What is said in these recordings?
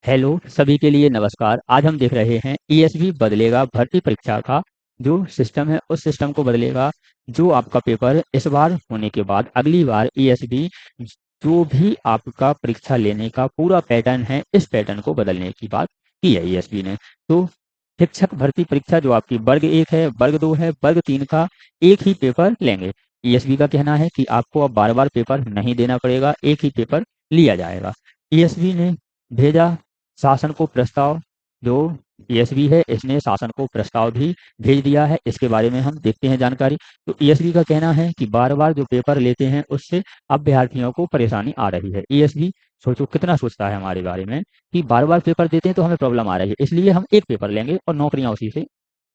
Hello सभी के लिए नमस्कार। आज हम देख रहे हैं ईएसबी बदलेगा भर्ती परीक्षा का जो सिस्टम है उस सिस्टम को बदलेगा। जो आपका पेपर इस बार होने के बाद अगली बार ईएसबी जो भी आपका परीक्षा लेने का पूरा पैटर्न है इस पैटर्न को बदलने की बात की है ईएसबी ने। तो शिक्षक भर्ती परीक्षा जो आपकी वर्ग 1 है, वर्ग 2 है, वर्ग 3 का एक ही पेपर लेंगे। ईएसबी का कहना है कि आपको अब बार बार पेपर नहीं देना पड़ेगा, एक ही पेपर लिया जाएगा। ईएसबी ने भेजा शासन को प्रस्ताव। जो ईएसबी है इसने शासन को प्रस्ताव भी भेज दिया है। इसके बारे में हम देखते हैं जानकारी। तो ईएसबी का कहना है कि बार बार जो पेपर लेते हैं उससे अभ्यर्थियों को परेशानी आ रही है। ईएसबी सोचो कितना सोचता है हमारे बारे में कि बार बार पेपर देते हैं तो हमें प्रॉब्लम आ रही है, इसलिए हम एक पेपर लेंगे और नौकरियां उसी से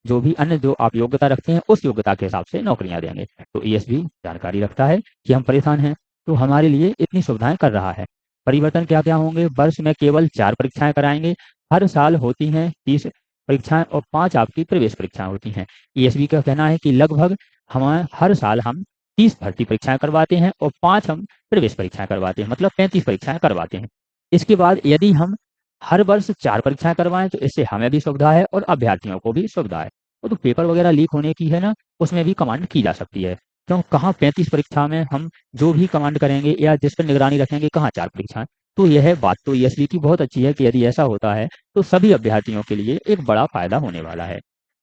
जो भी अन्य जो आप योग्यता रखते हैं उस योग्यता के हिसाब से नौकरियां देंगे। तो ईएसबी जानकारी रखता है कि हम परेशान हैं, तो हमारे लिए इतनी सुविधाएं कर रहा है। परिवर्तन क्या क्या होंगे? वर्ष में केवल 4 परीक्षाएं कराएंगे। हर साल होती हैं 30 परीक्षाएं और 5 आपकी प्रवेश परीक्षाएं होती हैं। ईएसबी का कहना है कि लगभग हम हर साल हम 30 भर्ती परीक्षाएं करवाते हैं और 5 हम प्रवेश परीक्षाएं करवाते हैं, मतलब 35 परीक्षाएं करवाते हैं। इसके बाद यदि हम हर वर्ष 4 परीक्षाएं करवाएं तो इससे हमें भी सुविधा है और अभ्यर्थियों को भी सुविधा है। वो तो पेपर वगैरह लीक होने की है ना, उसमें भी कमांड की जा सकती है। क्यों कहाँ 35 परीक्षा में हम जो भी कमांड करेंगे या जिस पर निगरानी रखेंगे कहाँ 4 परीक्षाएं। तो यह बात तो ईएसबी की बहुत अच्छी है कि यदि ऐसा होता है तो सभी अभ्यर्थियों के लिए एक बड़ा फायदा होने वाला है।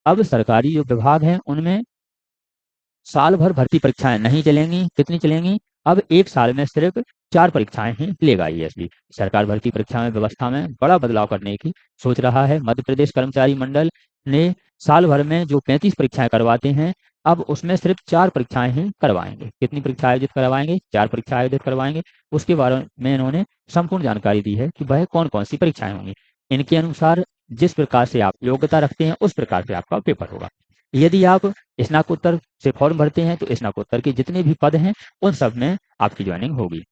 अब सरकारी जो विभाग हैं उनमें साल भर भर्ती परीक्षाएं नहीं चलेंगी। कितनी चलेंगी? अब एक साल में सिर्फ 4 परीक्षाएं ही लेगा ईएसबी। सरकार भर्ती परीक्षा में व्यवस्था में बड़ा बदलाव करने की सोच रहा है। मध्य प्रदेश कर्मचारी मंडल ने साल भर में जो 35 परीक्षाएं करवाते हैं अब उसमें सिर्फ 4 परीक्षाएं ही करवाएंगे। कितनी परीक्षा आयोजित करवाएंगे? 4 परीक्षा आयोजित करवाएंगे। उसके बारे में इन्होंने संपूर्ण जानकारी दी है कि वह कौन कौन सी परीक्षाएं होंगी। इनके अनुसार जिस प्रकार से आप योग्यता रखते हैं उस प्रकार से आपका पेपर होगा। यदि आप स्नातकोत्तर से फॉर्म भरते हैं तो स्नातकोत्तर के जितने भी पद हैं उन सब में आपकी ज्वाइनिंग होगी।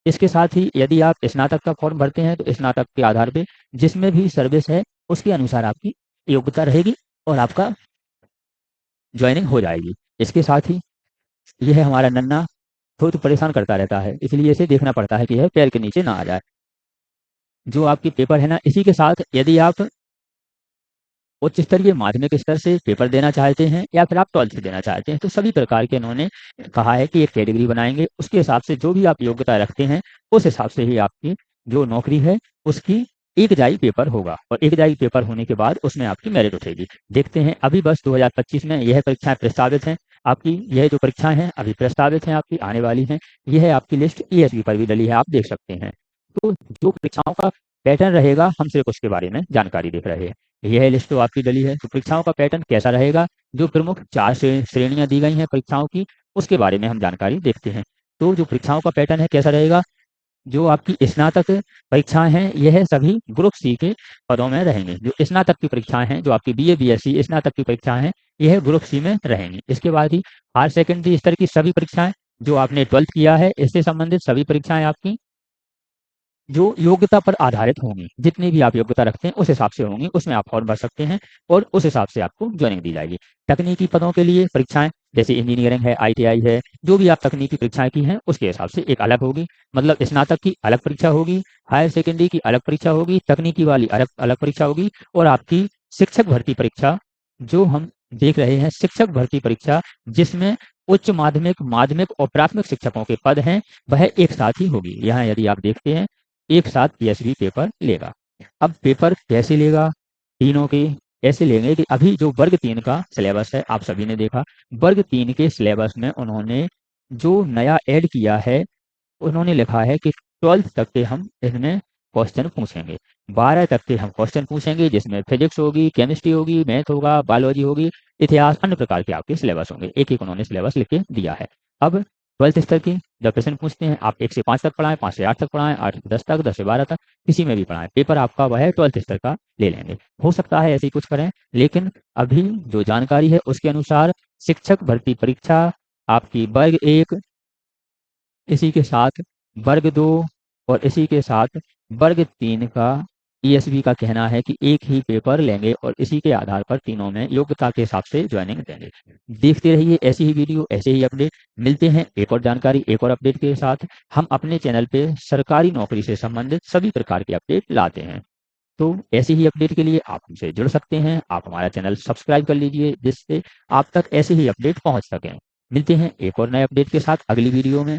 इसके साथ ही यदि आप स्नातक का फॉर्म भरते हैं तो स्नातक के आधार पे जिसमें भी सर्विस है उसके अनुसार आपकी योग्यता रहेगी और आपका ज्वाइनिंग हो जाएगी। इसके साथ ही यह हमारा नन्हा बहुत परेशान करता रहता है, इसलिए इसे देखना पड़ता है कि यह पैर के नीचे ना आ जाए। जो आपकी पेपर है ना, इसी के साथ यदि आप उच्च स्तरीय माध्यमिक स्तर से पेपर देना चाहते हैं या फिर आप 12th से देना चाहते हैं तो सभी प्रकार के इन्होंने कहा है कि एक कैटेगरी बनाएंगे। उसके हिसाब से जो भी आप योग्यता रखते हैं उस हिसाब से ही आपकी जो नौकरी है उसकी एक जाई पेपर होगा और एक जाई पेपर होने के बाद उसमें आपकी मेरिट उठेगी। देखते हैं, अभी बस 2025 में यह परीक्षाएं प्रस्तावित हैं। आपकी यह जो परीक्षाएं हैं अभी प्रस्तावित हैं, आपकी आने वाली हैं। यह है आपकी लिस्ट ईएसबी पर भी डली है, आप देख सकते हैं। तो जो परीक्षाओं का पैटर्न रहेगा हम सिर्फ उसके बारे में जानकारी देख रहे हैं। यह लिस्ट तो आपकी डली है। तो परीक्षाओं का पैटर्न कैसा रहेगा? जो प्रमुख 4 श्रेणियां दी गई हैं परीक्षाओं की उसके बारे में हम जानकारी देखते हैं। तो जो परीक्षाओं का पैटर्न है कैसा रहेगा? जो आपकी स्नातक परीक्षाएं हैं यह सभी ग्रुप सी के पदों में रहेंगी। जो स्नातक की परीक्षाएं हैं, जो आपकी बीए बीएससी स्नातक की परीक्षाएं हैं, यह ग्रुप सी में रहेंगी। इसके बाद ही हायर सेकेंडरी स्तर की सभी परीक्षाएं, जो आपने 12th किया है इससे संबंधित सभी परीक्षाएं आपकी जो योग्यता पर आधारित होंगी। जितनी भी आप योग्यता रखते हैं उस हिसाब से होंगी, उसमें आप फॉर्म भर सकते हैं और उस हिसाब से आपको ज्वाइनिंग दी जाएगी। तकनीकी पदों के लिए परीक्षाएं जैसे इंजीनियरिंग है, आईटीआई है, जो भी आप तकनीकी परीक्षाएं की हैं उसके हिसाब से एक अलग होगी। मतलब स्नातक की अलग परीक्षा होगी, हायर सेकेंडरी की अलग परीक्षा होगी, तकनीकी वाली अलग अलग परीक्षा होगी और आपकी शिक्षक भर्ती परीक्षा जो हम देख रहे हैं, शिक्षक भर्ती परीक्षा जिसमें उच्च माध्यमिक, माध्यमिक और प्राथमिक शिक्षकों के पद हैं, वह एक साथ ही होगी। यहाँ यदि आप देखते हैं एक साथ पीएसबी पेपर लेगा। अब पेपर कैसे लेगा? तीनों के ऐसे लेंगे कि अभी जो वर्ग 3 का सिलेबस है आप सभी ने देखा। वर्ग 3 के सिलेबस में उन्होंने जो नया ऐड किया है उन्होंने लिखा है कि 12th तक के हम इसमें क्वेश्चन पूछेंगे। 12 तक के हम क्वेश्चन पूछेंगे जिसमें फिजिक्स होगी, केमिस्ट्री होगी, मैथ होगा, बायोलॉजी होगी, इतिहास, अन्य प्रकार के आपके सिलेबस होंगे। एक एक उन्होंने सिलेबस लिख के दिया है। अब 12th स्तर की जब क्वेश्चन पूछते हैं आप 1 से 5 तक पढ़ाएं, 5 से 8 तक पढ़ाएं, 8 से 10 तक, 10 से 12 तक, किसी में भी पढ़ाएं। पेपर आपका वह 12th स्तर का ले लेंगे। हो सकता है ऐसे ही कुछ करें, लेकिन अभी जो जानकारी है उसके अनुसार शिक्षक भर्ती परीक्षा आपकी वर्ग 1, इसी के साथ वर्ग 2 और इसी के साथ वर्ग 3 का ईएसबी का कहना है कि एक ही पेपर लेंगे और इसी के आधार पर तीनों में योग्यता के हिसाब से ज्वाइनिंग देंगे। देखते रहिए ऐसी ही वीडियो, ऐसे ही अपडेट। मिलते हैं एक और जानकारी, एक और अपडेट के साथ। हम अपने चैनल पे सरकारी नौकरी से संबंधित सभी प्रकार के अपडेट लाते हैं। तो ऐसी ही अपडेट के लिए आप हमसे जुड़ सकते हैं। आप हमारा चैनल सब्सक्राइब कर लीजिए जिससे आप तक ऐसे ही अपडेट पहुंच सकें। मिलते हैं एक और नए अपडेट के साथ अगली वीडियो में।